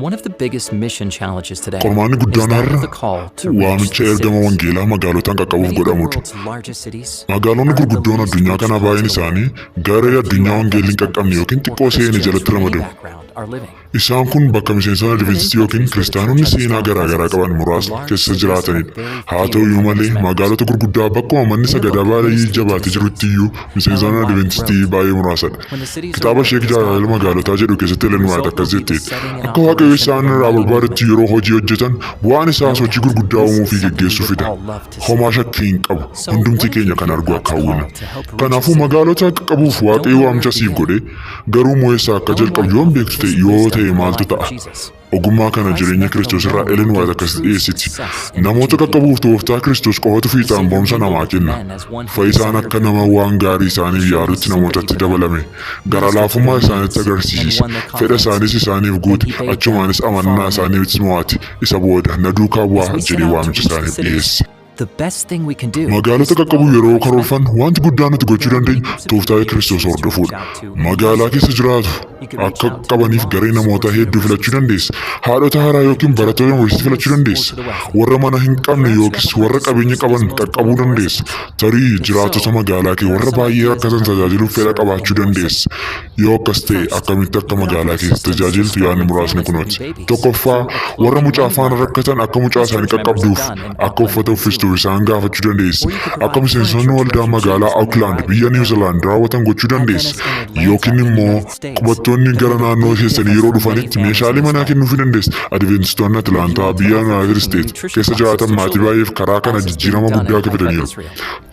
One of the biggest mission challenges today Qormaanni is guddaan that of har'a the call to reach waamicha the ergama cities. wangeelaa magaalotaan qaqqabuuf Many of the godhamudha. world's largest cities Magaalonni are the gurguddoon least addunyaa reached kanaa parts baay'een of the world, isaanii garee where addunyaa few wangeelli hin Adventist qaqqabne members yookiin or xiqqoo seene Christians jalatti from any ramadamu. background are living. Isaan kun bakka miseensota Adventistii yookiin kiristaanonni seenaa garaa garaa qaban muraasni keessa jiraatanidha. Haa ta'u iyyuu malee magaalota gurguddaa bakkuma manni sagadaa baay'ee jabaatee jirutti iyyuu miseensonni Adventistii baay'ee muraasadha. Kitaaba Sheek Tajaajila magaalotaa jedhu keessatti Ellen White akkas jetteetti. Akka Waaqayyo isaan irraa barbaadetti yeroo hojii hojjetan bu'aan isaa sochii gurguddaa uumuu fi geggeessuufidha. Homaa shakkii hin qabu. Hundumti keenya kan argu akka hawwina. Kanaafuu magaalota qaqqabuuf Waaqayyo waamicha siif godhe garuu moo'essaa akka jalqabdu yoon beektu ta'e yoo ta'e maaltu ta'a? Ogummaa kana jireenya Kiristoos irraa Ellen White akkas dhiyeessiti. Namoota qaqqabuuf tooftaa Kiristoos qofatu fiixaan ba'umsa namaa kenna. Fayyisaan akka nama waan gaarii isaaniif yaadutti namootatti dabalame. Gara laafummaa isaaniitti agarsiise. Fedha isaaniis isaaniif guute. Achumaanis amannaa isaaniifis mo'ate. Isa booda na duukaa bu'aa jedhee waamicha isaaniif dhiyeesse. The best thing we can do Magaalota qaqqabuu yeroo karoorfannu wanti guddaan nuti gochuu dandeenyu tooftaa Kiristoos hordofuudha. Magaalaa keessa jiraatu akka qabaniif garee namoota hedduu filachuu dandeessa. Haadhota haaraa yookiin barattoota yuunivarsiitii filachuu dandeessa. Warra mana hin qabne yookiis warra qabeenya qaban qaqqabuu dandeessa. Tarii jiraatota magaalaa kee warra baay'ee rakkatan tajaajiluuf fedha qabaachuu dandeessa. Yoo akkas ta'e akkamitti akka magaalaa keessa tajaajiltu yaadni muraasni kunooti. Tokkoffaa warra mucaa faana rakkatan akka mucaa isaanii qaqqabduuf akka uffata uffistu isaan gaafachuu dandeessa. Akka miseensonni waldaa magaalaa Auckland biyya New Zealand raawwatan gochuu dandeessa. Yookiin immoo qubattoonni gara naannoo keessanii yeroo dhufanitti meeshaalee manaa kennuufii dandeessa. Adventistoonni Atlaantaa biyya United States keessa jiraatan maatii baay'eef karaa kana jijjiirama guddaa fidaniiru.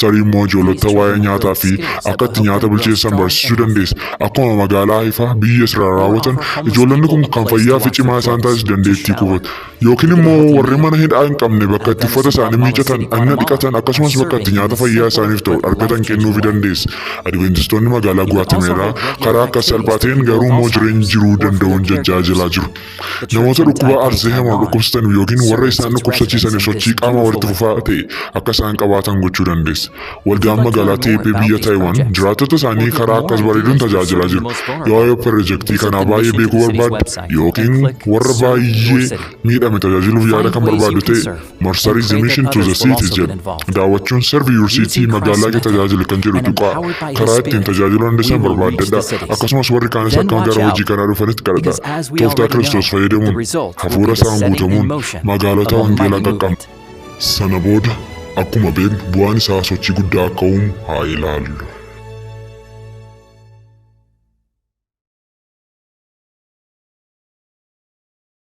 Tarii immoo ijoollota waa'ee nyaataa fi akka itti nyaata bilcheessan barsiisuu dandeessa. Akkuma magaalaa Haifaa biyya Israa'el raawwatan ijoollonni kun kan fayyaa fi cimaa isaan taasisu dandeettii qufatu. Yookiin immoo warri mana hidhaa hin qabne bakka itti uffata isaanii miiccatan dhagna dhiqatan akkasumas bakka itti nyaata fayyaa isaaniif ta'u argatan kennuufii dandeessa. Adventistoonni magaalaa Guatemala karaa akka salphaa ta'een garuu immoo jireenya jiruu danda'uun tajaajilaa jiru. Namoota dhukkuba Alzheimer dhukkubsatan yookiin warra isaan dhukkubsachiisaniif sochii qaama walitti fufaa ta'e akka isaan qabaatan gochuu dandeessa. Waldaan magaalaa Teepee biyya Taayiwaan jiraattota isaanii karaa akkas bareeduun tajaajilaa jiru. Yoo pirojektii kanaa baay'ee beekuu barbaaddu yookiin warra baay'ee miidhame tajaajiluuf yaada kan barbaaddu ta'e marsarii The Mission to the Cities jedhu daawwachuun Serve Your City magaalaa kee tajaajilu kan jedhu tuqaa karaa ittiin tajaajiluu dandeessan barbaaddadha. Akkasumas warri kaanis akka gara hojii kanaa dhufanitti kadhadha. Tooftaa Kiristoos fayyadamuun hafuura isaan guutamuun magaalota wangeelaa qaqqabu. Sana booda akkuma beeknu bu'aan isaa sochii guddaa akka uumu haa ilaallu.